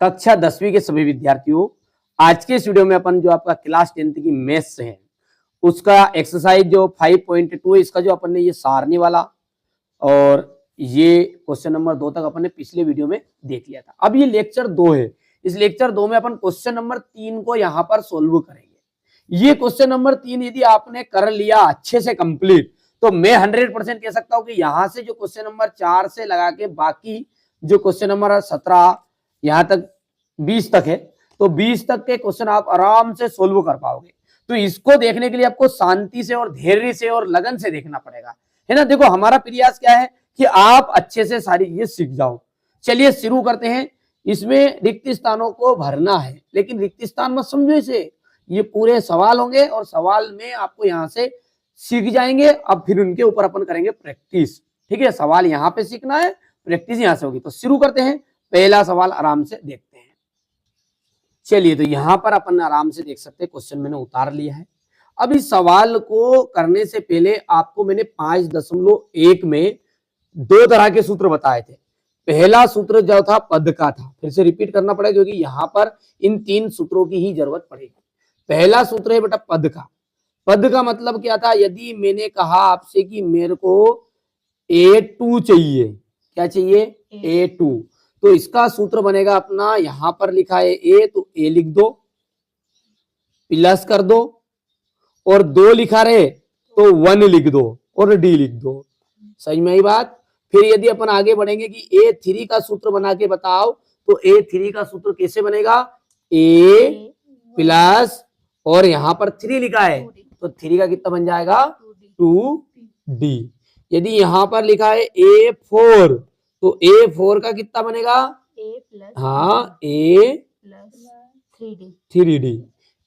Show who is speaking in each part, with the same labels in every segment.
Speaker 1: कक्षा 10वीं के सभी विद्यार्थियों, आज के इस वीडियो में अपन जो आपका क्लास 10th की मैथ्स है उसका एक्सरसाइज जो 5.2 है, इसका जो अपन ने ये सारणी वाला और ये क्वेश्चन नंबर 2 तक अपन ने पिछले वीडियो में देख लिया था। अब ये लेक्चर 2 है। इस लेक्चर 2 में अपन क्वेश्चन नंबर 3 को यहाँ पर सोल्व करेंगे। ये क्वेश्चन नंबर 3 यदि आपने कर लिया अच्छे से कंप्लीट तो मैं 100% कह सकता हूं कि यहाँ से जो क्वेश्चन नंबर 4 से लगा के बाकी जो क्वेश्चन नंबर 17 यहाँ तक 20 तक है, तो 20 तक के क्वेश्चन आप आराम से सोल्व कर पाओगे। तो इसको देखने के लिए आपको शांति से और धैर्य से और लगन से देखना पड़ेगा, है ना। देखो हमारा प्रयास क्या है कि आप अच्छे से सारी ये सीख जाओ। चलिए शुरू करते हैं। इसमें रिक्त स्थानों को भरना है, लेकिन रिक्त स्थान मत समझो इसे, ये पूरे सवाल होंगे और सवाल में आपको यहाँ से सीख जाएंगे। अब फिर उनके ऊपर अपन करेंगे प्रैक्टिस, ठीक है। सवाल यहाँ पे सीखना है, प्रैक्टिस यहाँ से होगी। तो शुरू करते हैं। पहला सवाल आराम से देखते हैं। चलिए, तो यहां पर अपन आराम से देख सकते हैं, क्वेश्चन मैंने उतार लिया है। अब इस सवाल को करने से पहले आपको मैंने 5.1 में दो तरह के सूत्र बताए थे। पहला सूत्र जो था पद का था, फिर से रिपीट करना पड़ेगा क्योंकि यहाँ पर इन तीन सूत्रों की ही जरूरत पड़ेगी। पहला सूत्र है बेटा पद का। पद का मतलब क्या था, यदि मैंने कहा आपसे कि मेरे को A2 चाहिए, क्या चाहिए, A2, तो इसका सूत्र बनेगा अपना, यहां पर लिखा है A, तो A लिख दो, प्लस कर दो, और 2 लिखा रहे तो 1 लिख दो और D लिख दो। समझ में आई बात। फिर यदि अपन आगे बढ़ेंगे कि A3 का सूत्र बना के बताओ, तो A3 का सूत्र कैसे बनेगा, A प्लस और यहां पर 3 लिखा है तो 3 का कितना बन जाएगा, 2D। यदि यहां पर लिखा है A4 तो A4 का कितना बनेगा, हाँ A प्लस 3D।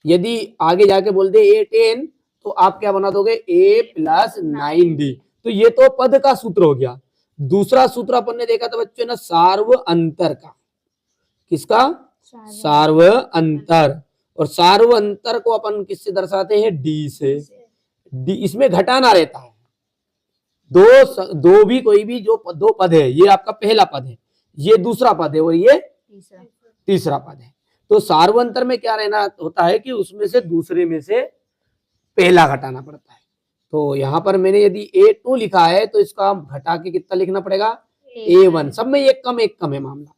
Speaker 1: यदि आगे जाके बोल दे A10 तो आप क्या बना दोगे, A प्लस 9D। तो ये तो पद का सूत्र हो गया। दूसरा सूत्र अपन ने देखा था बच्चों ना, सार्व अंतर का। किसका, सार्व अंतर। और सार्व अंतर को अपन किससे दर्शाते हैं, D से। D इसमें घटाना रहता है। दो भी कोई भी जो दो पद है, ये आपका पहला पद है, ये दूसरा पद है और ये तीसरा पद है। तो सार्वंतर में क्या रहना होता है कि उसमें से दूसरे में से पहला घटाना पड़ता है। तो यहां पर मैंने यदि A2 लिखा है तो इसका घटा के कितना लिखना पड़ेगा, A1। सब में एक कम है मामला।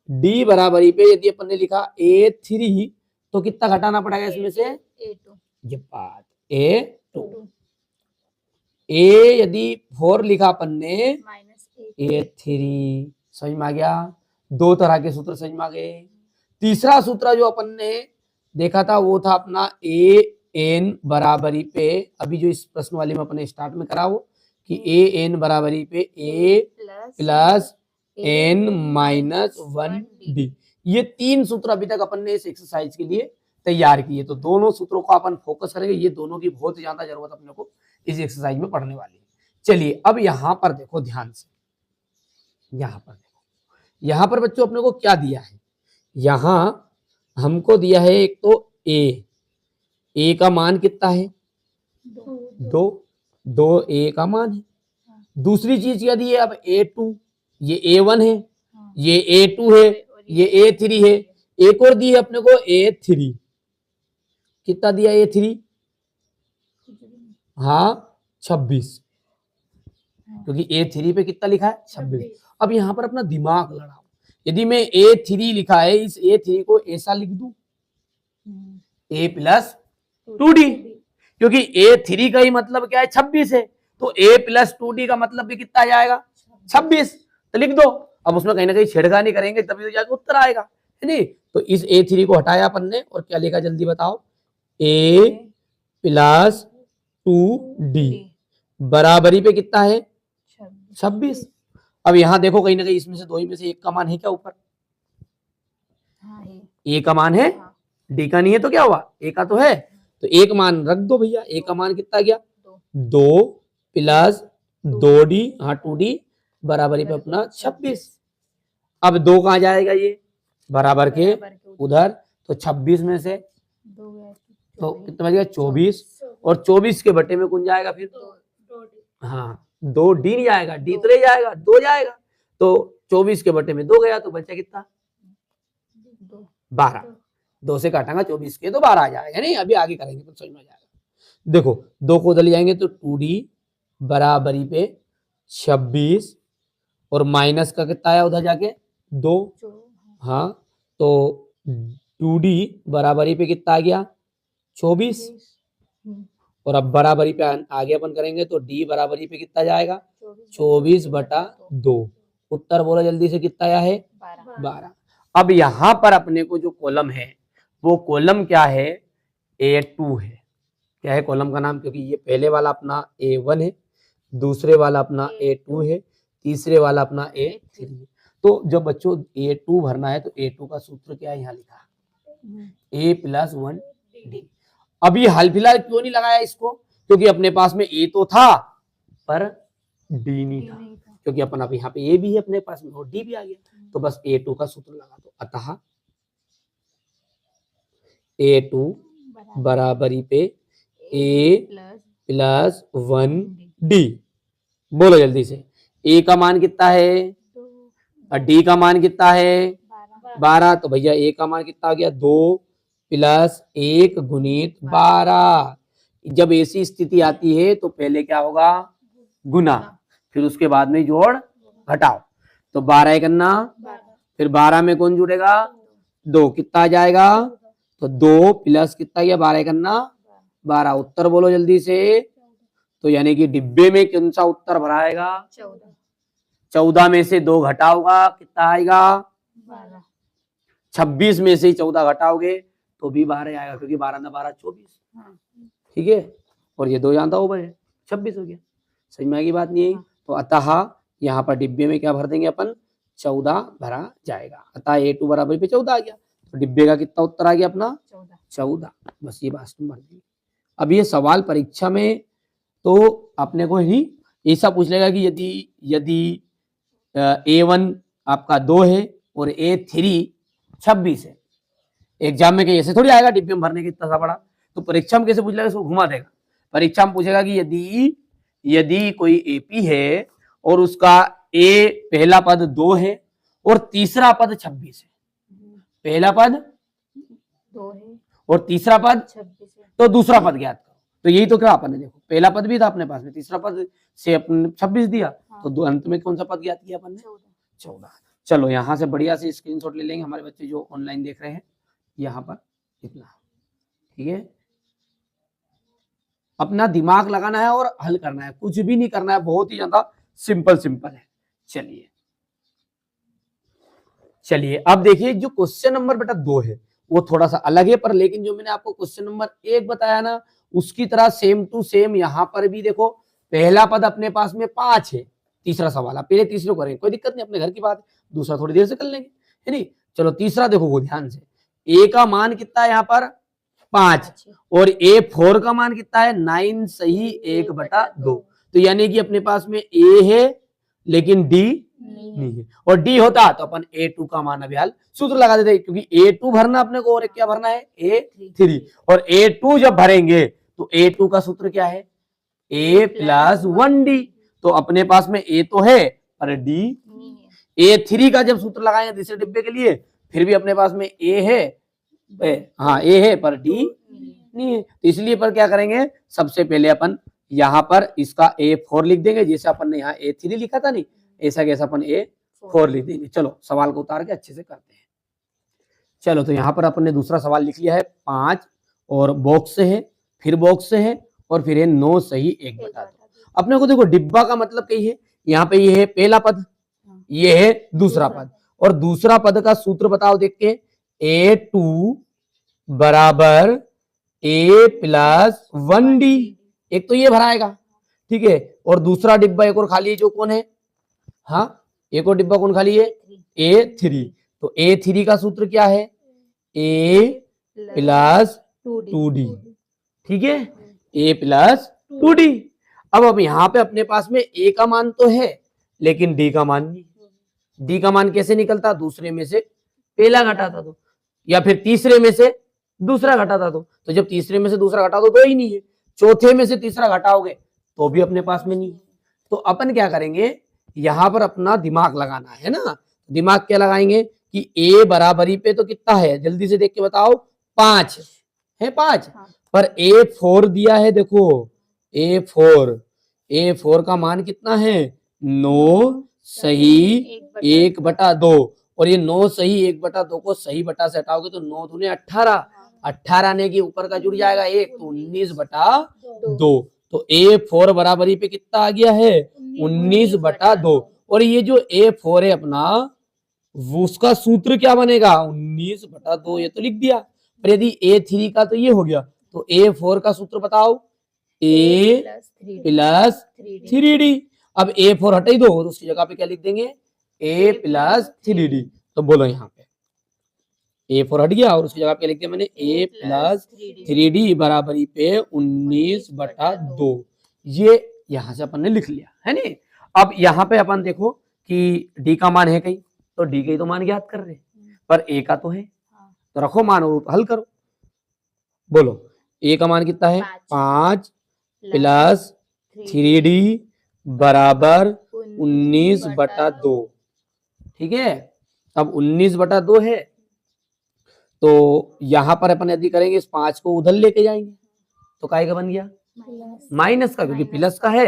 Speaker 1: D बराबरी पे यदि अपन ने लिखा A3 तो कितना घटाना पड़ेगा इसमें से, A2। ये बात A2। A यदि 4 लिखा अपन ने, A3। समझ में आ गया। दो तरह के सूत्र समझ में आ गए। तीसरा सूत्र जो अपन ने देखा था वो था अपना AN बराबरी पे, अभी जो इस प्रश्न वाले में अपने स्टार्ट में करा वो कि AN बराबरी पे A plus N minus 1D। ये तीन सूत्र अभी तक अपन ने इस एक्सरसाइज के लिए तैयार किए। तो दोनों सूत्रों को अपन फोकस करेंगे, ये दोनों की बहुत ज्यादा जरूरत अपने को इस एक्सरसाइज में पढ़ने वाली है। चलिए अब यहां पर देखो ध्यान से, यहां पर देखो, यहां पर बच्चों अपने को क्या दिया है, यहां हमको दिया है एक तो A का मान कितना है, 2 A का मान है। दूसरी चीज क्या दी है, अब A2, ये A1 है, ये A2 है, ये A3 है। एक और दी है अपने को A3, कितना दिया A3, हाँ 26, क्योंकि A3 पे कितना लिखा है, 26। अब यहां पर अपना दिमाग लड़ाओ। यदि मैं A3 लिखा है, इस A3 को ऐसा लिख दूं, A प्लस 2D, क्योंकि A3 का ही मतलब क्या है, 26 है। तो A प्लस 2D का मतलब भी कितना आ जाएगा, 26। तो लिख दो। अब उसमें कहीं ना कहीं छेड़खानी करेंगे तभी तो जाके उत्तर आएगा, है नहीं। तो इस A3 को हटाया अपन ने और क्या लिखा, जल्दी बताओ, A प्लस 2D बराबरी पे कितना है, 26। अब यहां देखो कहीं ना कहीं इसमें से दो ही में से एक का मान है क्या ऊपर, A का मान है, D का नहीं है तो क्या हुआ, A का तो है। तो एक मान रख दो भैया। A का मान कितना गया, 2 प्लस 2D, हाँ 2D बराबरी पे अपना 26। अब 2 कहां जाएगा, ये बराबर के उधर, तो 26 में से तो कितना बच गया, 24। और 24 के बटे में कौन जाएगा फिर, हाँ 2D नहीं जाएगा, D तो नहीं जाएगा, 2 जाएगा। तो 24 के बटे में 2 गया तो बचा कितना, 12, 2 से काटांगा 24 के तो 12 आ जाएगा। नहीं अभी आगे करेंगे तो समझ में आ जाएगा। देखो 2 को उधर ले जाएंगे तो 2d बराबरी पे 26 और माइनस का कितना आया उधर जाके 2। हाँ तो 2d बराबरी पे कितना आ गया 24 और अब बराबरी पे आगे अपन करेंगे तो d बराबरी पे कितना जाएगा 24/2। उत्तर बोलो जल्दी से कितना आया है 12। अब यहां पर अपने को जो कॉलम है वो कॉलम क्या है A2 है। क्या है कॉलम का नाम, क्योंकि ये पहले वाला अपना A1 है, दूसरे वाला अपना A2 है, तीसरे वाला अपना A3 है। तो जब बच्चों A2 भरना है तो A2 का सूत्र क्या है यहाँ लिखा A + 1D। अभी हाल फिलहाल क्यों नहीं लगाया इसको, क्योंकि अपने पास में A तो था पर D नहीं था, क्योंकि अपन अब यहाँ पे A भी है अपने पास में और D भी आ गया तो बस A2 का सूत्र लगा दो। अतः A2 बराबरी पे A + 1D। बोलो जल्दी से A का मान कितना है और D का मान कितना है 12। तो भैया A का मान कितना आ गया 2 + 1 गुणित 12। जब ऐसी स्थिति आती है तो पहले क्या होगा गुना, फिर उसके बाद में जोड़ घटाओ। तो 12 करना, फिर 12 में कौन जुड़ेगा 2, कितना आ जाएगा तो 2 प्लस कितना गया 12 करना 12। उत्तर बोलो जल्दी से। तो यानी कि डिब्बे में कौन सा उत्तर भराएगा 14 में से 2 घटाओगा कितना आएगा 26 में से 14 घटाओगे तो भी 12 आएगा, क्योंकि 12 ना 12 24। ठीक है, और ये 2 जानता ऊपर है 26 हो गया। समझ में आएगी बात नहीं है। तो अतः यहाँ पर डिब्बे में क्या भर देंगे अपन 14 भरा जाएगा। अतः A2 बराबर पे 14 आ गया तो डिब्बे का कितना उत्तर आ गया अपना 14। बस ये बात तुम भर दी। अब ये सवाल परीक्षा में तो अपने को ही ऐसा पूछ लेगा कि यदि A1 आपका 2 है और A3 26 है। एग्जाम में कहीं ऐसे थोड़ी आएगा डिब्बे में भरने की इतना सा बड़ा, तो परीक्षा में कैसे पूछ लेगा, इसको घुमा देगा। परीक्षा में पूछेगा कि यदि कोई AP है और उसका A पहला पद 2 है और तीसरा पद 26 है, पहला पद
Speaker 2: 2 है
Speaker 1: और तीसरा पद
Speaker 2: 26 है,
Speaker 1: तो दूसरा पद ज्ञात करो। तो यही तो क्या अपन ने देखो पहला पद भी था अपने पास में, तीसरा पद से अपन 26 दिया तो दो अंत में कौन सा पद ज्ञात किया अपन ने 14। चलो यहाँ से बढ़िया से स्क्रीनशॉट ले लेंगे हमारे बच्चे जो ऑनलाइन देख रहे हैं। यहाँ पर इतना ठीक है, अपना दिमाग लगाना है और हल करना है, कुछ भी नहीं करना है, बहुत ही ज्यादा सिंपल है। चलिए अब देखिए जो क्वेश्चन नंबर बेटा 2 है वो थोड़ा सा अलग है, पर लेकिन जो मैंने आपको क्वेश्चन नंबर 1 बताया ना उसकी तरह सेम टू सेम यहाँ पर भी देखो पहला पद अपने पास में 5 है। तीसरा सवाल आप पहले तीसरे को करेंगे, कोई दिक्कत नहीं, अपने घर की बात है, दूसरा थोड़ी देर से कर लेंगे है नहीं। चलो तीसरा देखो वो ध्यान से, A का मान कितना है यहाँ पर 5 और A4 का मान कितना है 9 सही 1/2। तो यानी कि अपने पास में A है लेकिन D नहीं है, और D होता तो अपन A2 का मान अभी हाल सूत्र लगा देते, क्योंकि A2 भरना अपने को और क्या भरना है A3, और A2 जब भरेंगे तो A2 का सूत्र क्या है A + 1D। तो अपने पास में A तो है पर D A3 का जब सूत्र लगाएंगे तीसरे डिब्बे के लिए फिर भी अपने पास में A है, हाँ A है पर D नहीं है। तो इसलिए पर क्या करेंगे सबसे पहले अपन यहाँ पर इसका A4 लिख देंगे, जैसे अपन ने यहाँ A3 लिखा था नहीं ऐसा कैसा अपन A4 लिख देंगे। चलो सवाल को उतार के अच्छे से करते हैं। चलो तो यहाँ पर अपन ने दूसरा सवाल लिख लिया है 5 और बॉक्स से है, फिर बॉक्स से है और फिर है 9 सही 1/2। अपने को देखो डिब्बा का मतलब कही है, यहाँ पे ये है पहला पद, ये है दूसरा पद, और दूसरा पद का सूत्र बताओ देख के A2 बराबर A + 1D। एक तो ये भराएगा ठीक है, और दूसरा डिब्बा एक और खाली है जो कौन है, हाँ एक और डिब्बा कौन खाली है A3। तो A3 का सूत्र क्या है A + 2D। ठीक है A + 2D। अब यहाँ पे अपने पास में A का मान तो है लेकिन D का मान नहीं। D का मान कैसे निकलता, दूसरे में से पहला घटाता तो, या फिर तीसरे में से दूसरा घटाता तो जब तीसरे में से दूसरा घटा दो ही नहीं है, चौथे में से तीसरा घटाओगे तो भी अपने पास में नहीं है। तो अपन क्या करेंगे यहाँ पर अपना दिमाग लगाना है ना, दिमाग क्या लगाएंगे कि ए बराबरी पे तो कितना है, जल्दी से देख के बताओ, 5 है, 5।
Speaker 2: हाँ।
Speaker 1: पर A4 दिया है, देखो A4 का मान कितना है, 9 सही 1/2। और ये 9 सही 1/2 को सही बटा से हटाओगे तो 9 दूने 18, 18 आने के ऊपर का जुड़ जाएगा 1, तो 19/2। तो A4 बराबरी पे कितना आ गया है, 19/2। और ये जो A4 है अपना, वो उसका सूत्र क्या बनेगा, 19/2, ये तो लिख दिया। पर यदि A3 का तो ये हो गया, तो A4 का सूत्र बताओ, A प्लस 3D। अब A4 हटा ही दो और उसकी जगह पे क्या लिख देंगे, A प्लस 3D। तो बोलो यहाँ पे A4 हट गया और उसकी जगह पे लिख दिया मैंने A प्लस 3D बराबरी पे 19/2। ये यहां से अपन ने लिख लिया है नी। अब यहाँ पे अपन देखो कि D का मान है कहीं, तो D का ही तो मान ज्ञात कर रहे हैं, पर A का तो है, तो रखो मान और हल करो। बोलो A का मान कितना है, 5 प्लस 3D बराबर 19/2। ठीक है, अब 19/2 है, तो यहां पर अपन यदि करेंगे इस 5 को उधर लेके जाएंगे तो काय का बन गया, माइनस का, क्योंकि प्लस का है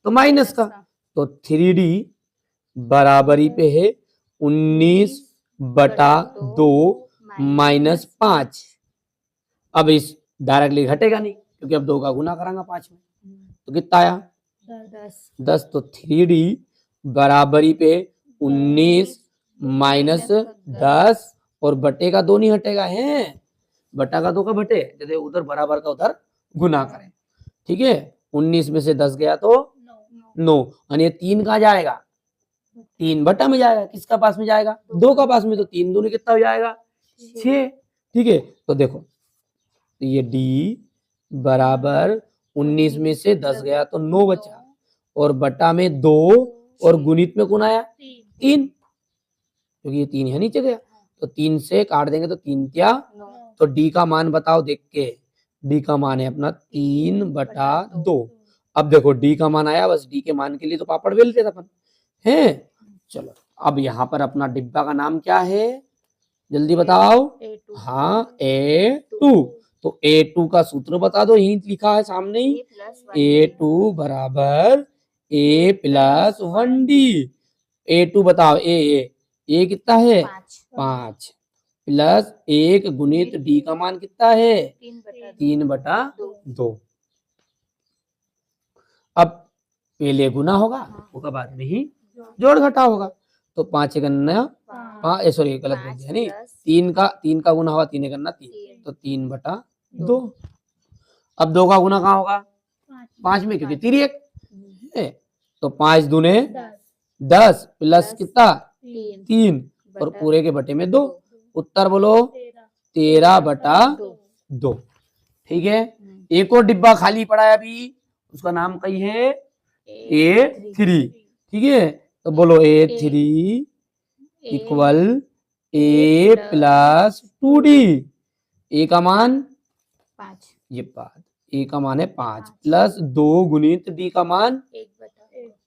Speaker 1: तो माइनस का। तो 3D बराबरी पे है 19/2 माइनस 5। अब इस डायरेक्टली घटेगा नहीं, क्योंकि अब 2 का गुना करांगा 5 में, तो कितना आया 10। तो 3D बराबरी पे 19 माइनस 10, और बटे का 2 नहीं हटेगा है, बटा का 2 का बटे, जैसे उधर बराबर का उधर गुना करें। ठीक है, 19 में से 10 गया तो 9, और ये 3 कहाँ जाएगा, 3 बटा में जाएगा, किसका पास में जाएगा, 2 का पास में, तो 3 दूनी कितना हो जाएगा 6। ठीक है, तो देखो तो ये D बराबर 19 में से 10 गया तो 9 बचा, और बटा में 2, और गुणित में कौन आया 3, क्योंकि ये 3 है नीचे गया, तो 3 से काट देंगे तो 3 क्या, तो D का मान बताओ देख के, D का मान है अपना 3/2। अब देखो D का मान आया, बस D के मान के लिए तो पापड़ बेलते थे अपन है। चलो अब यहाँ पर अपना डिब्बा का नाम क्या है, जल्दी बताओ, हाँ A2। तो A2 का सूत्र बता दो, यही लिखा है सामने ही, A2 बराबर A प्लस 1D। A2 बताओ, A कितना है 5 प्लस 1 गुणित D का मान कितना है 3/2। अब पहले गुना होगा, उसके बाद में ही जोड़ घटा होगा, तो 5 गन्ना 5, सॉरी गलत बोल दिया नहीं, 3 का गुना होगा 3 गन्ना 3, तो 3/2। अब 2 का गुना कहाँ होगा 5 में, क्योंकि 3 1 है, तो 5 दूने 10 प्लस कितना 3, और पूरे के बटे में 2। उत्तर बोलो 13/2। ठीक है, एक और डिब्बा खाली पड़ा है अभी, उसका नाम कही है A3। ठीक है, तो बोलो A3 equal A plus 2D। A का मान
Speaker 2: 5,
Speaker 1: ये 5, A का मान है 5 प्लस 2 गुणित D का मान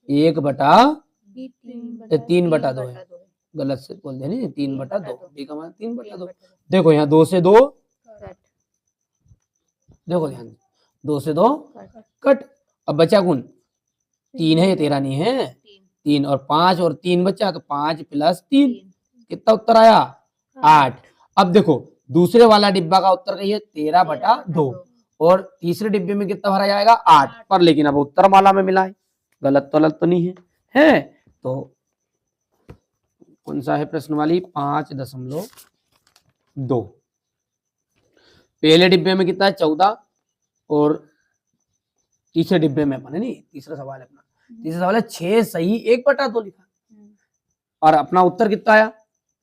Speaker 1: 3/2 है, गलत से बोल देनी 3/2, D का मान 3/2। देखो यहाँ 2 से 2, देखो ध्यान 2 से 2 कट, अब बचा गुण 3 है, ये 13 नहीं है 3, और 5 और 3 बचा, तो 5 प्लस 3 कितना उत्तर आया 8। अब देखो दूसरे वाला डिब्बा का उत्तर कही है 13/2, और तीसरे डिब्बे में कितना भरा जाएगा 8 पर, लेकिन अब उत्तर माला में मिला है, गलत तो नहीं है। तो कौन सा है प्रश्न वाली 5.2, पहले डिब्बे में कितना है 14, और तीसरे डिब्बे में अपने नहीं, तीसरा सवाल है अपना, तीसरा सवाल है 6 सही 1/2 लिखा, और अपना उत्तर कितना आया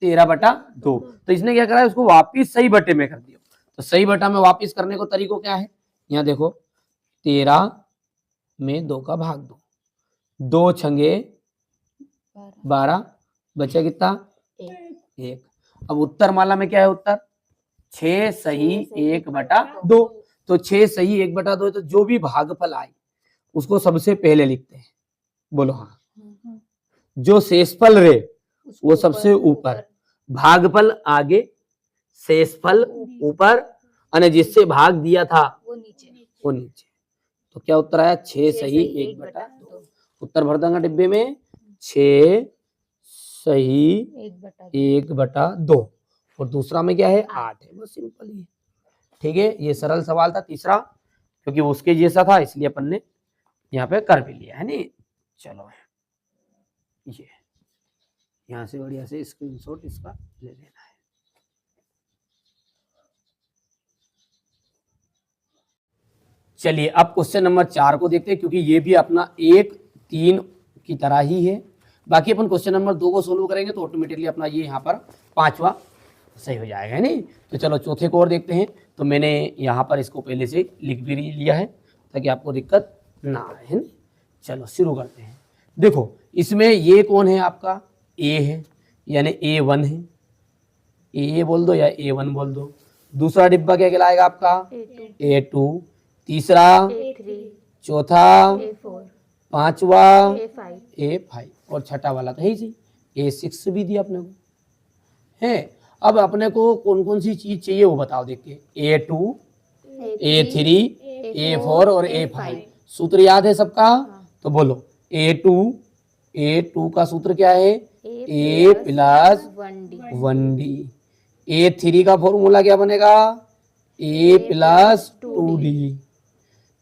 Speaker 1: 13/2। तो इसने क्या करा है, उसको वापिस सही बटे में कर दिया। तो सही बटा में वापिस करने को तरीको क्या है, यहाँ देखो 13 में 2 का भाग दो, 2 छंगे 12, बचा कितना 1। अब उत्तर माला में क्या है उत्तर 6 सही 1/2। तो 6 सही 1/2 है, तो जो भी भागफल आए उसको सबसे पहले लिखते हैं। बोलो हाँ, जो शेषफल रहे वो सबसे ऊपर, भागफल आगे, शेषफल ऊपर, અને जिससे भाग दिया था
Speaker 2: वो नीचे।
Speaker 1: वो नीचे। तो क्या उत्तर आया? 6 सही
Speaker 2: सही,
Speaker 1: 1
Speaker 2: एक
Speaker 1: बटा
Speaker 2: बटा
Speaker 1: 2।
Speaker 2: दो।
Speaker 1: उत्तर भर देंगे डिब्बे में। 6 सही 1/2। और दूसरा में क्या है? 8 है। बस सिंपल ही है। ठीक है, ये सरल सवाल था तीसरा, क्योंकि उसके जैसा था इसलिए अपन ने यहाँ पे कर भी लिया है नी। चलो ये यहाँ से बढ़िया से स्क्रीनशॉट इसका ले लेना है। चलिए अब क्वेश्चन नंबर 4 को देखते हैं, क्योंकि ये भी अपना 1 3 की तरह ही है। बाकी अपन क्वेश्चन नंबर 2 को सोल्व करेंगे तो ऑटोमेटिकली अपना ये यहाँ पर 5वां सही हो जाएगा, है नहीं। तो चलो चौथे को और देखते हैं। तो मैंने यहाँ पर इसको पहले से लिख भी लिया है ताकि आपको दिक्कत ना आए, है ना। चलो शुरू करते हैं। देखो इसमें ये कौन है? आपका ए है, यानी A1 है। ए बोल दो या A1 बोल दो। दूसरा डिब्बा क्या कहलाएगा आपका? A2। तीसरा,
Speaker 2: A3,
Speaker 1: चौथा,
Speaker 2: A4,
Speaker 1: पांचवा,
Speaker 2: A5,
Speaker 1: A5 और छठा वाला तो है ही A6 भी दिया अपने को है। अब अपने को कौन कौन सी चीज चाहिए वो बताओ देख के। A2, A3, A4 और A5। सूत्र याद है सबका? तो बोलो A2 का सूत्र क्या है? A plus 1D। A3 का फॉर्मूला क्या बनेगा? A plus 2D।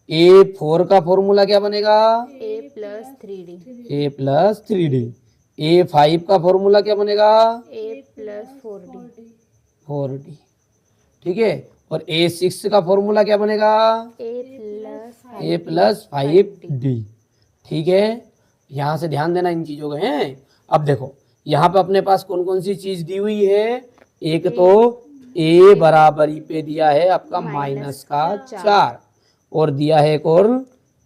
Speaker 1: A4 का फॉर्मूला क्या बनेगा?
Speaker 2: A plus 3D,
Speaker 1: A plus 3D। A5 का फॉर्मूला क्या बनेगा?
Speaker 2: A plus 4D,
Speaker 1: 4D। ठीक है, और A6 का फॉर्मूला क्या बनेगा? A plus 5D। ठीक है, यहाँ से ध्यान देना इन चीजों के हैं। अब देखो यहाँ पे अपने पास कौन कौन सी चीज दी हुई है? एक तो A बराबरी पे दिया है आपका -4 और दिया है एक और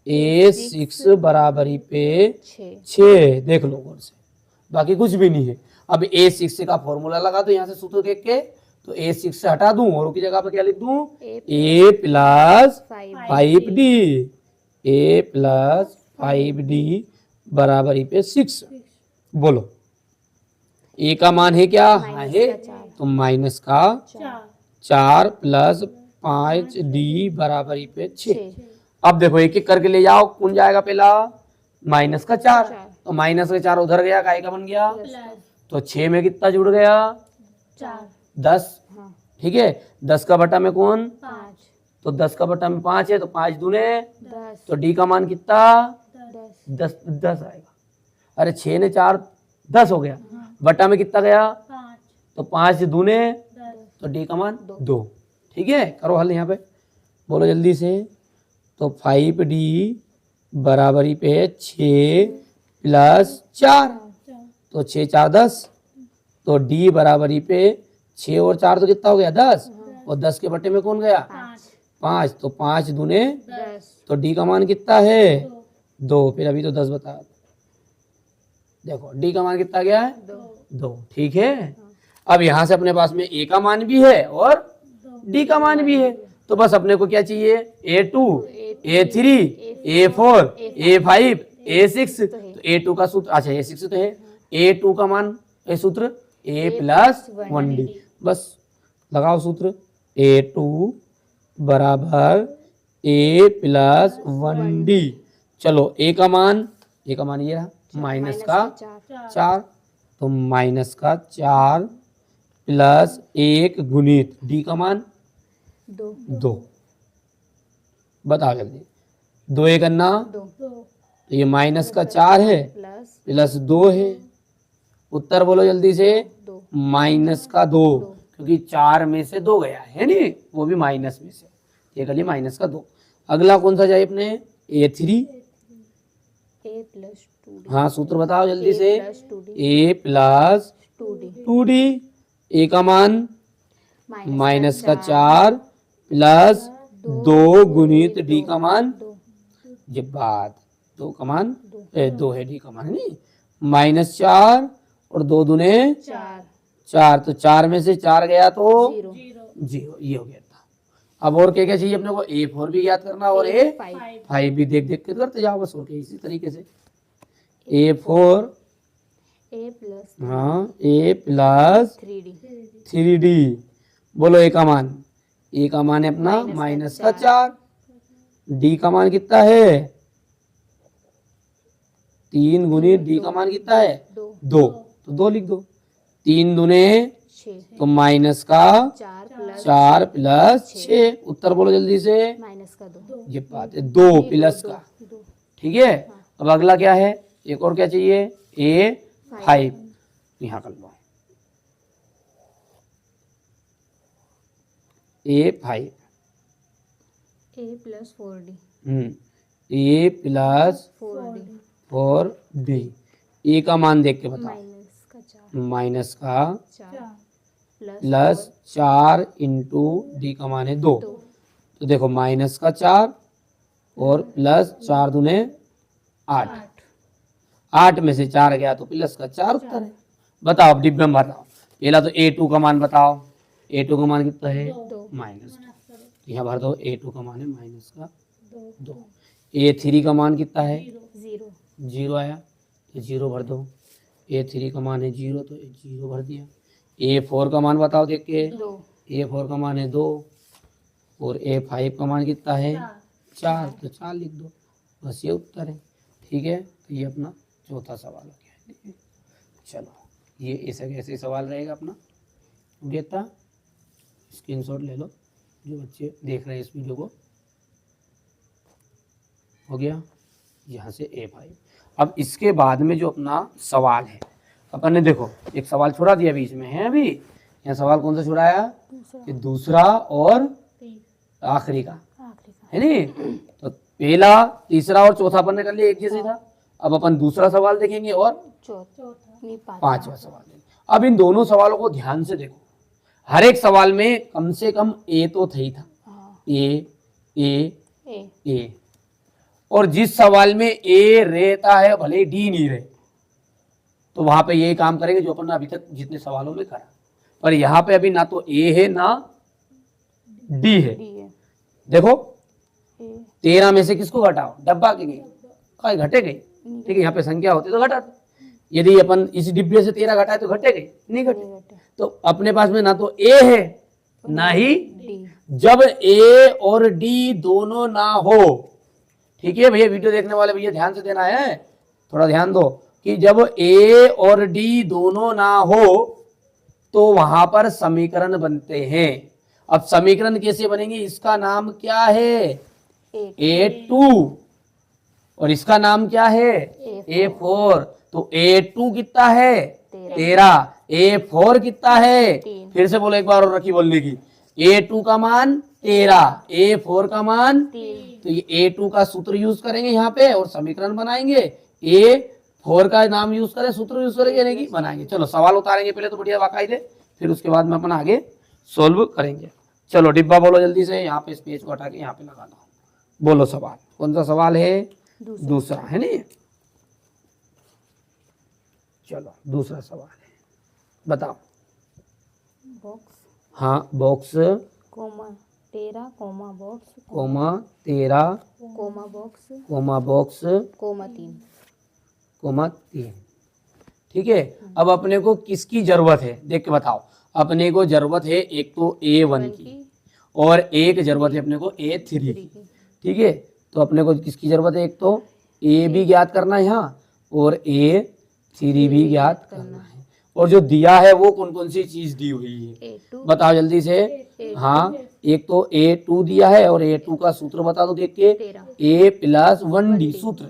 Speaker 1: A6 बराबरी पे 6। देख लो गौर से, बाकी कुछ भी नहीं है। अब A6 का फॉर्मूला लगा दो यहाँ से सूत्र देख के। तो A6 से हटा दूं और की जगह पर क्या लिख दूं? A plus 5D। A plus 5D बराबरी पे 6। बोलो A का मान है क्या? है तो माइनस का 4 प्लस 5D बराबरी पे 6। अब देखो एक एक करके ले जाओ। कौन जाएगा पहला? माइनस का 4। तो माइनस का 4 उधर गया, काय का बन गया? तो 6 में कितना जुड़ गया? 10। ठीक है, 10 का बटा में कौन?
Speaker 2: 5,
Speaker 1: तो 10 का बटा में 5 है तो 5 दूने
Speaker 2: 10,
Speaker 1: तो D का मान कितना? 10 आएगा। अरे 6 ने 4 10 हो गया। बटा में कितना गया? तो 5 दूने तो D का मान 2। ठीक है, करो हल यहाँ पे, बोलो जल्दी से। तो 5D बराबरी पे 6 प्लस 4। तो 6 4 10। तो D बराबरी पे 6 और 4 तो कितना हो गया? 10। और 10 के बटे में कौन गया? 5। तो 5 दूने
Speaker 2: 10,
Speaker 1: तो D का मान कितना है? 2। फिर अभी तो 10 बता, देखो D का मान कितना गया है? 2। ठीक है, अब यहाँ से अपने पास में A का मान भी है और D का मान भी है। तो बस अपने को क्या चाहिए? A2, A3, A4, A5, A6। तो A2 का सूत्र, अच्छा A6 तो है। A2 का मान सूत्र A प्लस 1D। बस लगाओ सूत्र। A2 बराबर A प्लस 1D। चलो A का मान ये रहा माइनस का 4। तो माइनस का 4 प्लस 1 गुणित D का मान 2। बताओ जल्दी, 2 एक अन्ना, तो ये माइनस का 4 है प्लस 2 है। उत्तर बोलो जल्दी से। माइनस का 2, क्योंकि 4 में से 2 गया है नहीं, वो भी माइनस में से। ये करिए माइनस का 2। अगला कौन सा चाहिए अपने? A3।
Speaker 2: A plus 2D,
Speaker 1: हाँ सूत्र बताओ जल्दी से।
Speaker 2: plus 2D,
Speaker 1: A plus
Speaker 2: 2D,
Speaker 1: 2D। A का मान माइनस का 4 प्लस 2 गुणित D का मान,
Speaker 2: 2,
Speaker 1: जब बात 2 का मान 2 है, D का मान नहीं, -4 और 2 दूने 4। तो 4 में से 4 गया तो
Speaker 2: 0,
Speaker 1: 0। ये हो गया था। अब और क्या क्या चाहिए अपने को? A4 भी याद करना और A5 भी देख देख के करते जाओ बस। और इसी तरीके से A4
Speaker 2: ए प्लस
Speaker 1: हाँ ए प्लस
Speaker 2: 3D
Speaker 1: 3D। बोलो ए का मान, ए का मान है अपना
Speaker 2: माइनस का
Speaker 1: -4, डी का मान कितना है 3 गुनी डी का मान कितना है
Speaker 2: 2
Speaker 1: 2, तो 2 लिख दो। 3 दूने
Speaker 2: 6
Speaker 1: तो माइनस का 4 प्लस 6, उत्तर बोलो जल्दी से।
Speaker 2: माइनस का 2
Speaker 1: ये बात है 2 प्लस का, ठीक है। अब अगला क्या है, एक और क्या चाहिए, A5, यहाँ कर लो A5।
Speaker 2: A plus 4D
Speaker 1: A plus
Speaker 2: 4D
Speaker 1: 4D। ए का मान देख के बताओ,
Speaker 2: माइनस का 4
Speaker 1: माइनस का
Speaker 2: 4
Speaker 1: प्लस 4 इंटू डी का मान है 2, तो देखो माइनस का 4 और प्लस 4 दूने 8, 8 में से 4 गया तो प्लस का 4 उत्तर है। बताओ अब डिब्बे में बताओ, पहला तो A2 का मान बताओ, A2 का मान कितना है माइनस, यहाँ भर दो A2 का मान है माइनस का 2। A3 का मान कितना है
Speaker 2: 0
Speaker 1: 0 आया तो 0 भर दो, A3 का मान है 0 तो 0 भर दिया। A4 का मान बताओ देख के,
Speaker 2: 2
Speaker 1: A4 का मान है 2 और A5 का मान कितना है 4, तो 4 लिख दो, बस ये उत्तर है। ठीक है, तो ये अपना चौथा सवाल हो गया। चलो ये ऐसे सवाल रहेगा अपना, बेटा स्क्रीनशॉट ले लो जो बच्चे देख रहे हैं इस वीडियो को। हो गया यहाँ से A5। अब इसके बाद में जो अपना सवाल है, अपन ने देखो एक सवाल छोड़ा दिया बीच में है, अभी यहाँ सवाल कौन सा छुड़ाया, कि दूसरा और आखिरी का है नी। तो पहला, तीसरा और चौथा अपन ने कर लिया एक जैसे था। अब अपन दूसरा सवाल देखेंगे और पांचवा सवाल देखेंगे। अब इन दोनों सवालों को ध्यान से देखो, हर एक सवाल में कम से कम ए तो था ही था, ए। और जिस सवाल में ए रहता है भले डी नहीं रहे, तो वहां पे ये काम करेंगे जो अपन ने अभी तक जितने सवालों में करा। पर यहाँ पे अभी ना तो ए है ना डी है। देखो 13 में से किसको घटाओ, डब्बा के गई, कहीं घटे गई, ठीक है। यहाँ पे संख्या होती तो घटा, यदि अपन इस डिब्बे से 13 घटाए तो घटे गई, नहीं घटे। तो अपने पास में ना तो ए है ना ही डी। जब ए और डी दोनों ना हो, ठीक है भैया, वीडियो देखने वाले भैया ध्यान से देना है, थोड़ा ध्यान दो कि जब ए और डी दोनों ना हो तो वहां पर समीकरण बनते हैं। अब समीकरण कैसे बनेंगे, इसका नाम क्या है A2 और इसका नाम क्या है A4। तो A2 कितना है 13, A4 कितना है, फिर से बोलो एक बार और रखी बोलने की, A2 का मान 13, A4 का मान 3। तो ये A2 का सूत्र यूज करेंगे यहाँ पे और समीकरण बनाएंगे, A4 का नाम यूज करें, सूत्र यूज करेंगे यानी कि बनाएंगे। चलो सवाल उतारेंगे पहले तो बढ़िया बाकायदे, फिर उसके बाद में अपन आगे सोल्व करेंगे। चलो डिब्बा बोलो जल्दी से, यहाँ पे इस पेज को हटा के यहाँ पे लगाना। बोलो सवाल, कौन सा सवाल है, दूसरा है नहीं। चलो दूसरा सवाल है, बताओ।
Speaker 2: बॉक्स,
Speaker 1: हाँ box,
Speaker 2: comma 13 comma box,
Speaker 1: comma 13
Speaker 2: comma box,
Speaker 1: comma box,
Speaker 2: comma 3,
Speaker 1: comma 3। ठीक है, अब अपने को किसकी जरूरत है देख के बताओ। अपने को जरूरत है एक तो A1 की और एक जरूरत है अपने को A3 की। ठीक है, तो अपने को किसकी जरूरत है, एक तो A भी ज्ञात करना है यहाँ और A3 भी ज्ञात करना है। और जो दिया है वो कौन कौन सी चीज दी हुई है बताओ जल्दी से। हाँ, एक तो A2 दिया है और A2 का सूत्र बता दो देख के, A + 1D सूत्र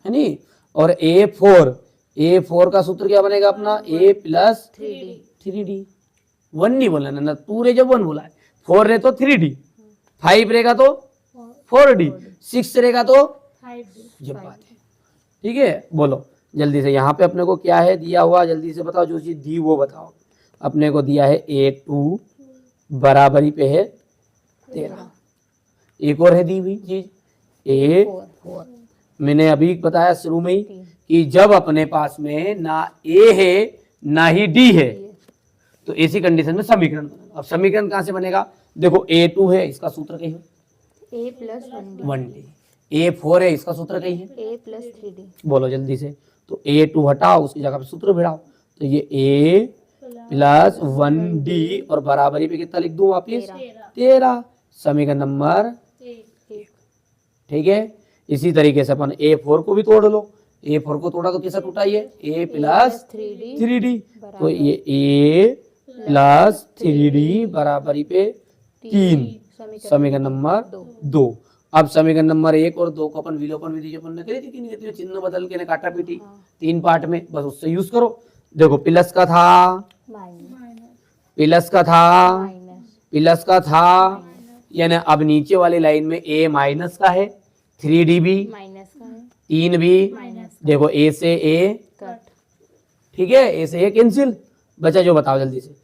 Speaker 1: है नी। और A4 का सूत्र क्या बनेगा अपना, A + 3D। 1 नहीं बोला ना, 2 रे जब 1 बोला है, 4 रे तो 3D, 5 रहेगा तो 4D, 6 रहेगा तो 5D। जब बात है, ठीक है। बोलो जल्दी से, यहाँ पे अपने को क्या है दिया हुआ, जल्दी से बताओ, जो चीज दी वो बताओ। अपने को दिया है A2 बराबरी पे है 13। एक और है दी हुई चीज A4। मैंने अभी बताया शुरू में ही कि जब अपने पास में ना A है ना ही D है तो ऐसी कंडीशन में समीकरण बनेगा। अब समीकरण कहाँ से बनेगा, देखो A2 है, इसका सूत्र कही है
Speaker 2: A + 1D,
Speaker 1: 1D। A4 है, इसका सूत्र कही है
Speaker 2: A + 3D,
Speaker 1: बोलो जल्दी से। तो A2 हटाओ, उसकी जगह पे सूत्र भिड़ाओ, तो ये A प्लस 1D और बराबरी पे कितना लिख दूं वापिस 13, समीकरण नंबर
Speaker 2: 1
Speaker 1: ठीक है। इसी तरीके से अपन A4 को भी तोड़ लो, A4 को तोड़ा तो कैसा टूटा ये A प्लस 3D, तो ये A प्लस 3D बराबरी पे 3, समीकरण नंबर 2। अब समीकरण नंबर 1 और 2 को अपन विलोपन विधि जो अपन ने करी थी कि नहीं, चिन्ह बदल के काटा पीटी 3 पार्ट में, बस उससे यूज करो। देखो प्लस का था, प्लस का था, प्लस का था, यानी अब नीचे वाली लाइन में A माइनस का है, 3D भी,
Speaker 2: माइनस का है,
Speaker 1: 3 भी, देखो A से A
Speaker 2: कट,
Speaker 1: ठीक है, A से A कैंसिल, बचा जो बताओ जल्दी से,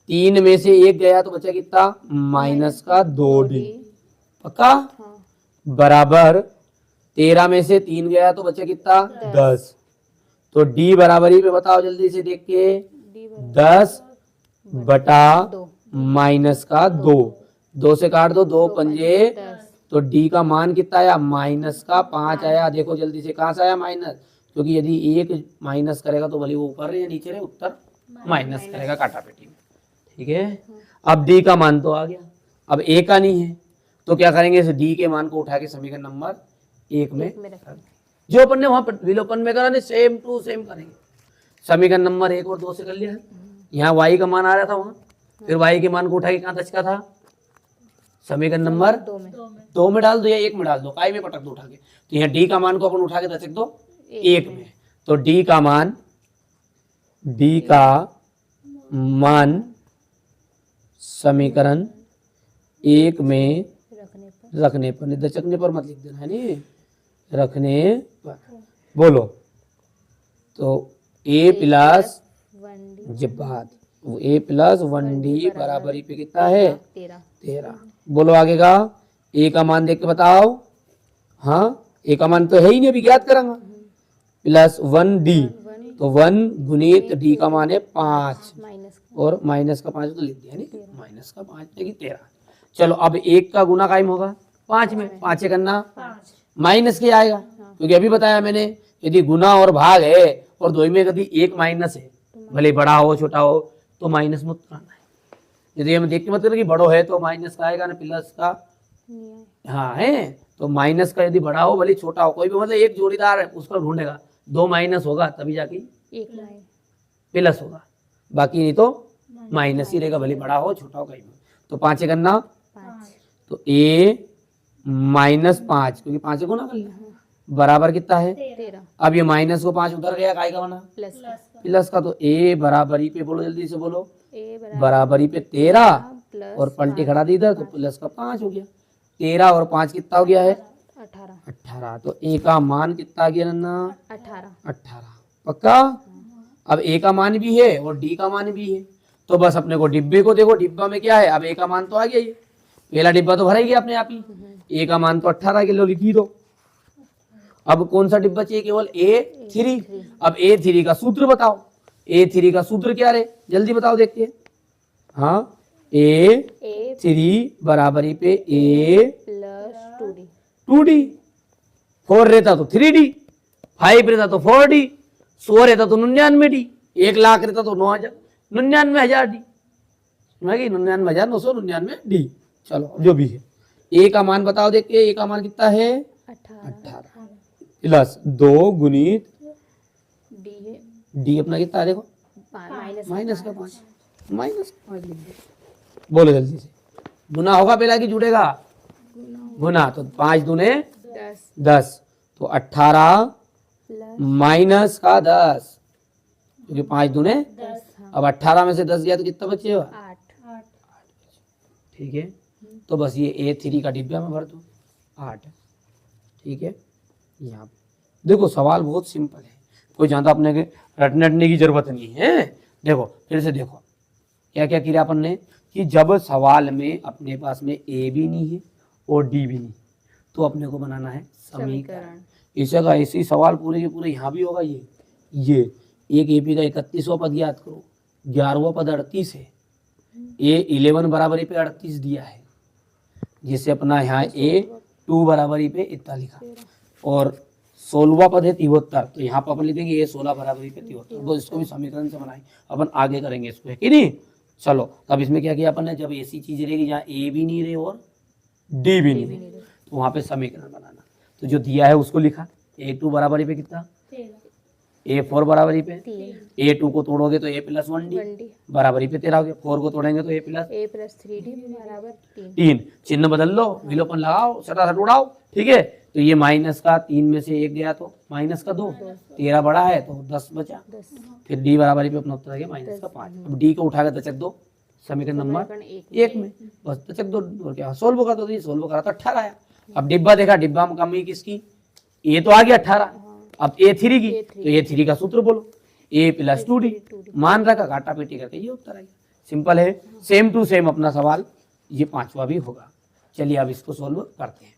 Speaker 1: 3 में से 1 गया तो बचा कितना माइनस का 2D, पक्का,
Speaker 2: हाँ,
Speaker 1: बराबर 13 में से 3 गया तो बचा कितना 10, तो D बराबरी पे बताओ जल्दी से देख के,
Speaker 2: डी बराबर
Speaker 1: 10 बटा
Speaker 2: 2,
Speaker 1: माइनस का 2, 2 से काट दो, 2 पंजे,
Speaker 2: 10,
Speaker 1: तो डी का मान कितना आया माइनस का 5 आया। देखो जल्दी से कहाँ से आया माइनस, क्योंकि यदि एक माइनस करेगा तो भले वो ऊपर रहे या नीचे रहे, उत्तर माइनस करेगा काटा पेटी में, ठीक है। अब डी का मान तो आ गया, अब ए का नहीं है तो क्या करेंगे, इस डी के मान को उठा के समीकरण नंबर 1 में जो अपन ने वहां विलोपन में करा नहीं, सेम टू सेम करेंगे। समीकरण नंबर 1 और 2 से कर लिया, यहाँ y का मान आ रहा था वहां, फिर y के मान को उठा के कहाँ का था समीकरण नंबर 2 में डाल दो या 1 में डाल दो, काय में पटक दो उठा के, तो यहाँ डी का मान को अपन उठा के दशक दो 1 में, तो डी का मान समीकरण 1 में रखने पर, दशकने पर मत लिख देना है नी, रखने पर बोलो, तो a प्लस जब बात वो A प्लस 1D बराबरी पे कितना है 13, बोलो आगे का A का मान देख के बताओ, हाँ A का मान तो है ही नहीं, अभी ज्ञात करांगा, प्लस 1D, तो 1 गुणित D का मान है 5 और माइनस का 5 तो लिख दिया नहीं, माइनस का 5 की 13। चलो अब 1 का गुना कायम होगा 5 में, 5 करना माइनस के आएगा, क्योंकि अभी बताया मैंने यदि गुना और भाग है और दो में यदि 1 माइनस है, भले बड़ा हो छोटा हो तो माइनस मत करना है, यदि हम देख के मत करें कि बड़ो है तो माइनस का आएगा ना, प्लस का हाँ है, तो माइनस का यदि बड़ा हो भले छोटा हो, कोई भी मतलब एक जोड़ीदार है उसका ढूंढेगा, 2 माइनस होगा तभी जाके प्लस होगा, बाकी नहीं तो माइनस ही रहेगा, भले बड़ा हो छोटा हो कहीं भी। तो 5 करना, तो A माइनस 5, क्योंकि 5 को ना कर लिया, बराबर कितना है
Speaker 2: 13,
Speaker 1: अब ये माइनस को 5 उधर गया, काय का बना प्लस का, तो A बराबरी पे बोलो जल्दी से बोलो, बराबरी पे 13 और पलटी खड़ा दी इधर, तो प्लस का 5 हो गया, 13 और 5 कितना हो गया है 18, तो A का मान कितना आ गया नन्ना 18, पक्का। अब A का मान भी है और D का मान भी है, तो बस अपने को डिब्बे को देखो, डिब्बा में क्या है, अब A का मान तो आ गया, ये पहला डिब्बा तो भरा ही गया अपने आप ही, A का मान तो 18 किलो लिखी दो। अब कौन सा डिब्बा चाहिए, केवल A3। अब A3 का सूत्र बताओ, A3 का सूत्र क्या है जल्दी बताओ देखते हैं, हाँ A3 बराबरी पे A
Speaker 2: प्लस
Speaker 1: 2D, 4 रहता तो 3D, 5 रहता तो 4D, 100 रहता तो 99D, 1 लाख रहता तो 99,000 D, 99,999 D। चलो जो भी है, A का मान बताओ देखिए, A का मान कितना है 18 प्लस 2 गुणित D अपना कितना है देखो माइनस का 5, लिख दो, बोलो जल्दी से, गुना होगा पहला कि जुड़ेगा गुना, तो 5 दूने 10, तो 18 माइनस का 10, क्योंकि 5 दूने, अब 18 में से 10 गया तो कितना बचेगा 8, ठीक है। तो बस ये A3 का डिब्बा में भर दो 8, ठीक है। यहाँ देखो सवाल बहुत सिंपल है, कोई ज्यादा अपने के रटने की जरूरत नहीं है। देखो फिर से देखो क्या क्या किया अपन ने, कि जब सवाल में अपने पास में A भी नहीं है और D भी नहीं, तो अपने को बनाना है समीकरण। इसे का ऐसी सवाल पूरे के पूरे यहाँ भी होगा, ये एक AP का 31वां पद याद करो, 11वां पद 38 है, A11 बराबरी पे 38 दिया है, जिससे अपना यहाँ A2 बराबरी पे इतना लिखा, और 16वां पद है 73, तो यहाँ पर अपन लिख देंगे ए 16 बराबरी पे 73। तो इसको भी समीकरण से बनाए, अपन आगे करेंगे इसको, है कि नहीं। चलो तब इसमें क्या किया अपन ने, जब ऐसी चीज रहेगी जहाँ ए भी नहीं रहे और डी भी नहीं रहे, तो वहां पे समीकरण बनाना। तो जो दिया है उसको लिखा, A2 बराबरी पे कितना, A4 बराबरी पे, A2 को तोड़ोगे तो A प्लस 1D
Speaker 2: 1D
Speaker 1: बराबरी पे 13 हो गया, 4 को तोड़ेंगे तो A plus
Speaker 2: A plus 3D बराबर 3।
Speaker 1: 3, चिन्ह बदल लो, विलोपन लगाओ, सटासट उड़ाओ, ठीक है। तो ये माइनस का 3 में से 1 गया तो माइनस का 2, 13 बड़ा है तो 10 बचा,
Speaker 2: 10
Speaker 1: फिर डी बराबरी पे अपना उत्तर आ गया माइनस का 5। अब डी को उठाकर दशक दो समीकरण नंबर
Speaker 2: समीकरण
Speaker 1: 1 में, बस दशक दो और क्या सोल्व कर दो, तो ये सोल्व करा तो 18 आया। अब डिब्बा देखा, डिब्बा में कमी किसकी, ए तो आ गया 18, अब A3 की, तो A3 का सूत्र बोलो, A प्लस 2D, मान रखा, घाटा पेटी करके ये उत्तर आएगा। सिंपल है, सेम टू सेम अपना सवाल ये 5वां भी होगा। चलिए अब इसको सोल्व करते हैं।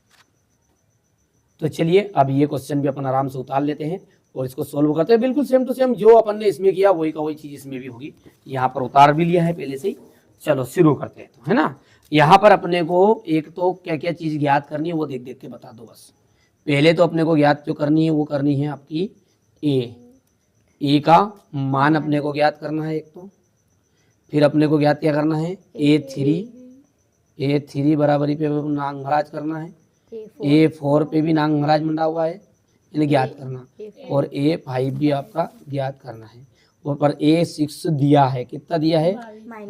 Speaker 1: तो चलिए अब ये क्वेश्चन भी अपन आराम से उतार लेते हैं और इसको सोल्व करते हैं। बिल्कुल सेम टू सेम जो अपन ने इसमें किया वही का वही चीज इसमें भी होगी। यहाँ पर उतार भी लिया है पहले से ही। चलो शुरू करते हैं, तो है ना। यहाँ पर अपने को एक तो क्या क्या चीज ज्ञात करनी है वो देख देख के बता दो बस। पहले तो अपने को ज्ञात जो करनी है वो करनी है आपकी ए का मान अपने को ज्ञात करना है एक तो, फिर अपने को ज्ञात क्या करना है A3 बराबरी पे नांगराज करना है, A4 पे भी नांगराज मंडा हुआ है, इन्हें ज्ञात करना, और A5 भी आपका ज्ञात करना है। और पर A6 दिया है, कितना दिया है,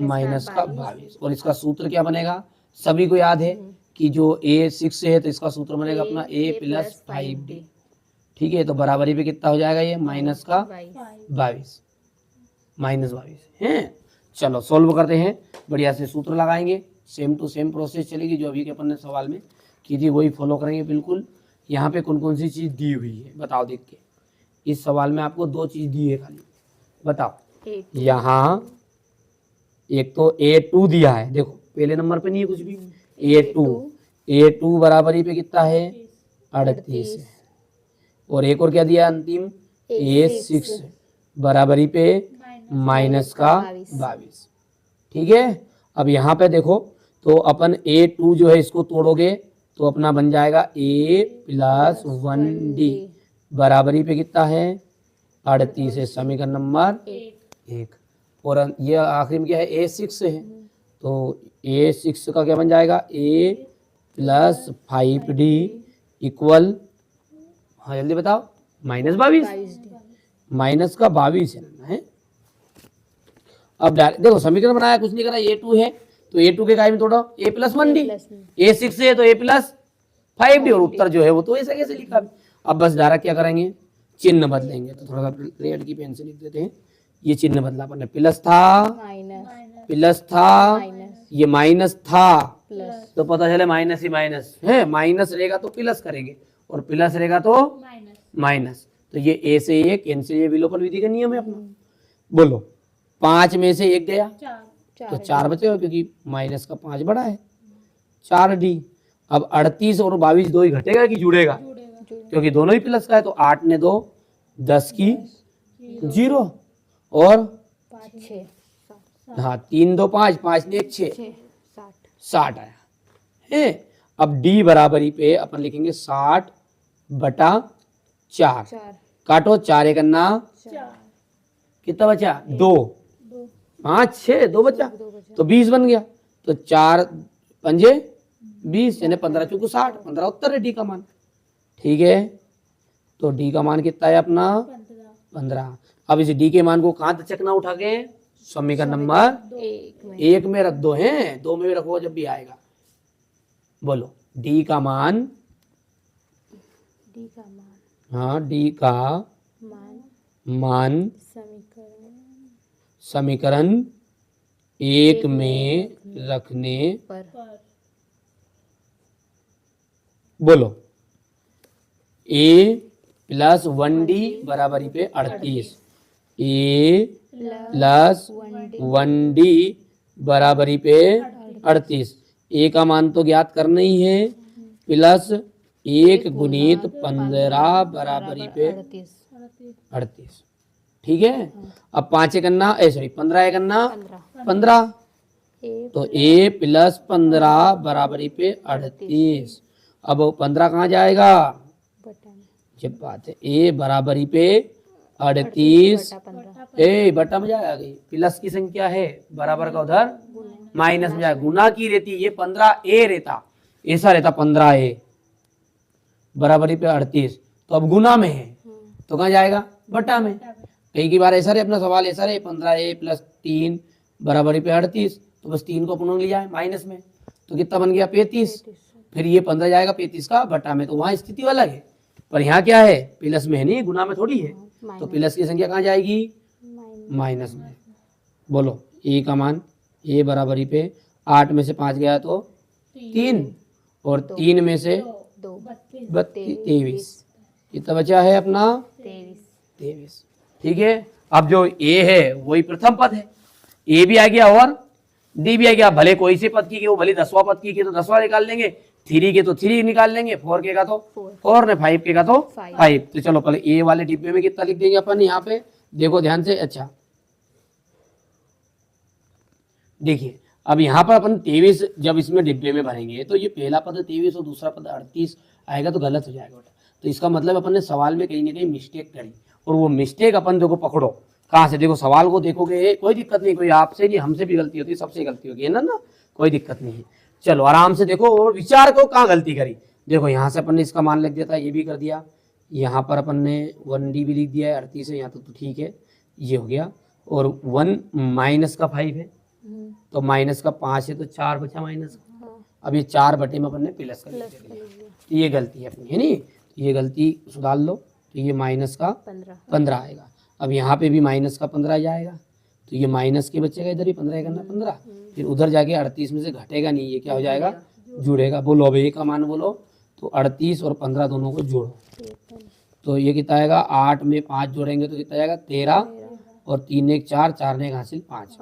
Speaker 1: माइनस का 22। और इसका सूत्र क्या बनेगा, सभी को याद है कि जो A6 है तो इसका सूत्र बनेगा अपना A प्लस 5D, ठीक है। तो बराबरी पे कितना हो जाएगा ये, माइनस का 22, माइनस 22 है। चलो सोल्व करते हैं, बढ़िया से सूत्र लगाएंगे, सेम टू सेम प्रोसेस चलेगी जो अभी के अपन ने सवाल में की थी वही फॉलो करेंगे बिल्कुल। यहाँ पे कौन कौन सी चीज दी हुई है बताओ देख के। इस सवाल में आपको 2 चीज दी है खाली, बताओ। यहाँ एक तो A2 दिया है, देखो पहले नंबर पे नहीं है कुछ भी, A2 बराबरी पे कितना है 38 है, और एक और क्या दिया अंतिम A6 बराबरी पे माइनस का 22, ठीक है। अब यहाँ पे देखो तो अपन A2 जो है इसको तोड़ोगे तो अपना बन जाएगा A प्लस 1D बराबरी पे कितना है 38 है, समीकरण नंबर 1। और ये आखिरी में क्या है A6 है, तो A6 का क्या बन जाएगा A प्लस 5D इक्वल, हाँ जल्दी बताओ, माइनस 22, माइनस का 22 है। अब देखो समीकरण बनाया, कुछ नहीं करा, A2 है तो A2 के काय में तोड़ो A प्लस 1D, A6 है तो A प्लस 5D, और उत्तर जो है वो तो ऐसे कैसे लिखा। अब बस डायरेक्ट क्या करेंगे, चिन्ह बदलेंगे। तो थोड़ा सा रेड की पेन से लिख देते हैं, ये चिन्ह बदला अपन ने, प्लस था प्लस था, ये माइनस था, तो पता चले माइनस ही माइनस है, माइनस रहेगा तो प्लस करेंगे और प्लस रहेगा तो माइनस, तो ये ए से ये कैंसिल, ये विलोपन विधि का नियम है अपना। बोलो 5 में से 1 गया तो 4 बचेगा, क्योंकि माइनस का 5 बड़ा है, 4D। अब 38 और 22 दो ही घटेगा कि जुड़ेगा, क्योंकि दोनों ही प्लस का है, तो 8 ने 2 10 की 0 और हाँ 3 2 5, 5 ने 1 6, 60 आया है। अब D बराबरी पे अपन लिखेंगे 60 बटा 4, काटो 4 एक अन्ना, कितना बचा 2, 5 6 2 बचा, तो 20 बन गया। तो 4 पंजे 20 यानी 15 चौको 60, 15 उत्तर है D का मान, ठीक है। तो D का मान कितना है अपना 15। अब इस D के मान को कहाँ तक चकना उठा के, समीकरण नंबर 1 में रख दो, हैं 2 में भी रखो जब भी आएगा। बोलो D का मान, हाँ D का मान समीकरण 1 में रखने पर, बोलो A प्लस 1D बराबरी पे 38, A प्लस 1D बराबरी पे 38, A का मान तो ज्ञात करना ही है, प्लस 1 गुणित 15 बराबरी पे 38, ठीक है। अब 5 एक अन्ना, सॉरी 15 एक अन्ना 15, तो A प्लस 15 बराबरी पे 38। अब 15 कहाँ जाएगा, जब बात है ए बराबरी पे 38
Speaker 2: बटा 15
Speaker 1: ए बटा में जाए आ गई, प्लस की संख्या है बराबर का उधर माइनस में जाए, गुना की रहती ये 15 ए रहता, ऐसा रहता 15 ए बराबरी पे 38, तो अब गुना में है तो कहाँ जाएगा बटा में। कई बार ऐसा रहे अपना सवाल ऐसा रहे 15 ए प्लस 3 बराबरी पे 38, तो बस 3 को पुनः लिया है माइनस में, तो कितना बन गया 35, फिर ये 15 जाएगा 35 का बटा में, तो वहां स्थिति अलग है, पर यहाँ क्या है प्लस में है नहीं गुना में थोड़ी है, तो प्लस की संख्या कहाँ जाएगी माइनस में। बोलो ए का मान ए बराबरी पे 8 में से 5 गया तो 3 और 3 में से 23, कितना बचा है अपना 23। ठीक है, अब जो ए है वही प्रथम पद है, ए भी आ गया और डी भी आ गया, भले कोई से पद की वो भले 10वां पद की तो 10वां निकाल लेंगे, 3 के तो 3 निकाल लेंगे, 4 के का तो 4 ने 5 के का तो 5। तो चलो पहले ए वाले डिब्बे में कितना लिख देंगे अपन यहाँ पे, देखो ध्यान से। अच्छा देखिए अब यहाँ पर अपन 23 जब इसमें डिब्बे में भरेंगे तो ये पहला पद 23 और दूसरा पद 38 आएगा, तो गलत हो जाएगा बेटा। तो इसका मतलब अपन ने सवाल में कहीं ना कहीं मिस्टेक करी, और वो मिस्टेक अपन देखो पकड़ो कहाँ से, देखो सवाल को देखोगे कोई दिक्कत नहीं, कोई आपसे नहीं हमसे भी गलती होती है, सबसे गलती होगी है ना, कोई दिक्कत नहीं है। चलो आराम से देखो और विचार को कहाँ गलती करी। देखो यहाँ से अपन ने इसका मान लिख दिया था, ये भी कर दिया, यहाँ पर अपन ने 1D भी लिख दिया है 38 है यहाँ तो ठीक है, ये हो गया, और 1 माइनस का 5 है तो माइनस का 5 है तो 4 बचा माइनस का, अब ये 4 बटे में अपन ने प्लस कर लिया, तो ये गलती है अपनी है नहीं, ये गलती सुधार लो, तो ये माइनस का 15 आएगा। अब यहाँ पे भी माइनस का 15 जाएगा, तो ये माइनस के बचेगा, इधर ही 15 करना 15, फिर उधर जाके 38 में से घटेगा नहीं, ये क्या हो जाएगा जुड़ेगा। बोलो अब ए का मान बोलो, तो 38 और 15 दोनों को जोड़ो, तो ये कितना आएगा 8 में 5 जोड़ेंगे तो कितना आएगा 13, और 3 1 4, 4 ने हासिल 5,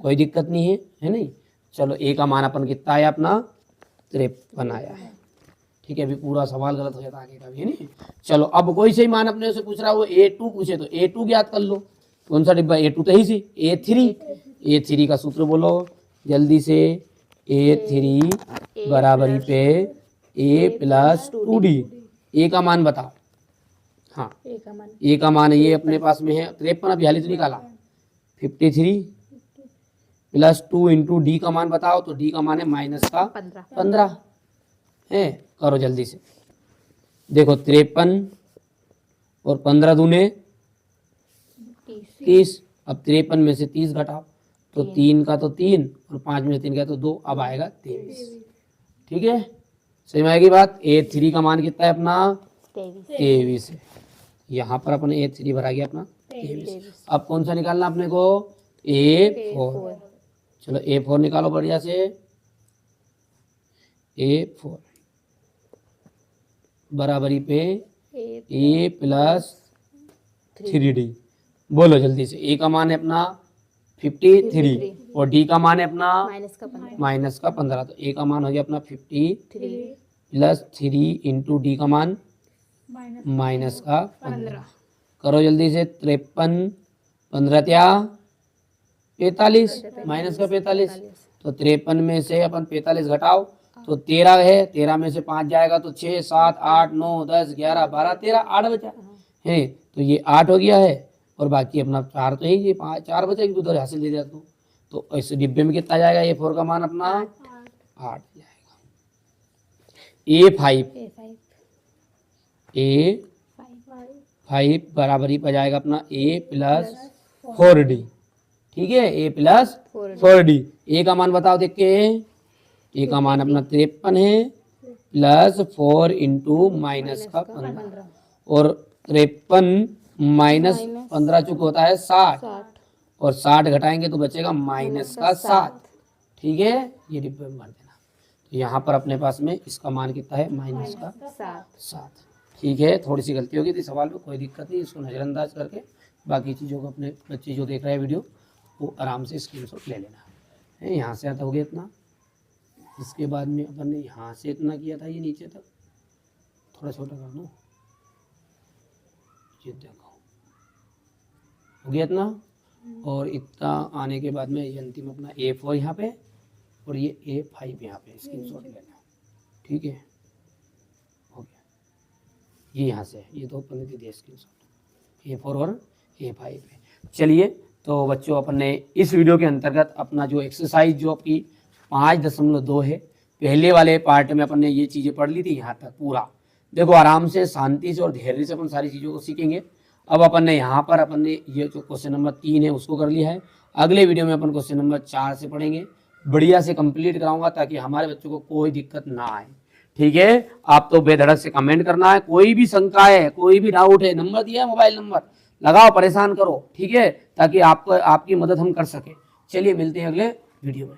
Speaker 1: कोई दिक्कत नहीं है नहीं। चलो ए का मान अपन कितना आया अपना 53 आया है। ठीक है, अभी पूरा सवाल गलत हो जाता आगे का भी है नहीं। चलो अब कोई सही मान अपने से पूछ रहा है, वो A2 पूछे तो A2 ज्ञात कर लो। कौन सा डिब्बा A2 तो ही सी, A3 का सूत्र बोलो जल्दी से, A3 बराबरी पे A प्लस 2D। ए का मान बताओ, हाँ ए का मान ये अपने पास में है 53, अभी हाल ही तो निकाला 53 प्लस 2 इंटू डी का मान बताओ, तो डी का मान है माइनस का 15 है, करो जल्दी से। देखो 53 और 15 दूने 30, अब 53 में से 30 घटाओ, तो 3 का तो 3 और 5 में से 3 का तो 2, अब आएगा 23। ठीक है, सही में आएगी बात। A3 का मान कितना है अपना 23 है, यहाँ पर अपने A3 भरा गया अपना 23। अब कौन सा निकालना अपने को A4, चलो A4 निकालो बढ़िया से, A4 बराबरी पे A प्लस 3D। बोलो जल्दी से, ए का मान है अपना 53 और डी का मान है अपना माइनस का 15, तो ए का मान हो गया अपना 53 प्लस 3 इंटू डी का मान माइनस का 15। करो जल्दी से, 53 15 क्या 45, माइनस का 45, तो 53 में से अपन 45 घटाओ तो 13 है, 13 में से 5 जाएगा तो 6 7 8 9 10 11 12 13, 8 बचा है, तो ये 8 हो गया है, और बाकी अपना 4 तो है, ये 4 बचा उधर हासिल दे दिया तो इस डिब्बे में कितना जाएगा A4 का मान अपना 8 जाएगा। A5 बराबरी पर जाएगा अपना A प्लस 4D। ठीक है, A प्लस 4D। ए का मान बताओ देख के, ए का मान अपना 53 है प्लस 4 इंटू माइनस का 15, और 53 माइनस 15 चुक होता है 60, और 60 घटाएंगे तो बचेगा माइनस का 7। ठीक है, ये डिब्बे में भर देना। तो यहाँ पर अपने पास में इसका मान कितना है माइनस का 7। ठीक है, थोड़ी सी गलती होगी थी सवाल में, कोई दिक्कत नहीं, इसको नज़रअंदाज करके बाकी चीज़ों को अपने बच्चे जो देख रहे हैं वीडियो वो आराम से स्क्रीनशॉट ले लेना है। यहाँ से आता हो गया इतना, इसके बाद में अपन ने यहाँ से इतना किया था, ये नीचे तक थोड़ा छोटा कर दो, ये देखो हो गया इतना, और इतना आने के बाद में ये अंतिम अपना A4 यहाँ पे और ये A5 यहाँ पे स्क्रीनशॉट लेना। ठीक है, हो गया, ये यहाँ से ये दो अपन ने दिए स्क्रीनशॉट, A4 और A5 है। चलिए तो बच्चों अपन ने इस वीडियो के अंतर्गत अपना जो एक्सरसाइज जो आपकी 5.2 है, पहले वाले पार्ट में अपन ने ये चीज़ें पढ़ ली थी यहाँ तक पूरा। देखो आराम से शांति से और धैर्य से अपन सारी चीज़ों को सीखेंगे। अब अपन ने यहाँ पर अपन ने ये जो क्वेश्चन नंबर 3 है उसको कर लिया है। अगले वीडियो में अपन क्वेश्चन नंबर 4 से पढ़ेंगे, बढ़िया से कंप्लीट कराऊंगा ताकि हमारे बच्चों को कोई दिक्कत ना आए। ठीक है, आप तो बेधड़क से कमेंट करना है, कोई भी शंका है कोई भी डाउट है, नंबर दिया है मोबाइल नंबर, लगाओ परेशान करो। ठीक है, ताकि आपको आपकी मदद हम कर सके। चलिए मिलते हैं अगले वीडियो में।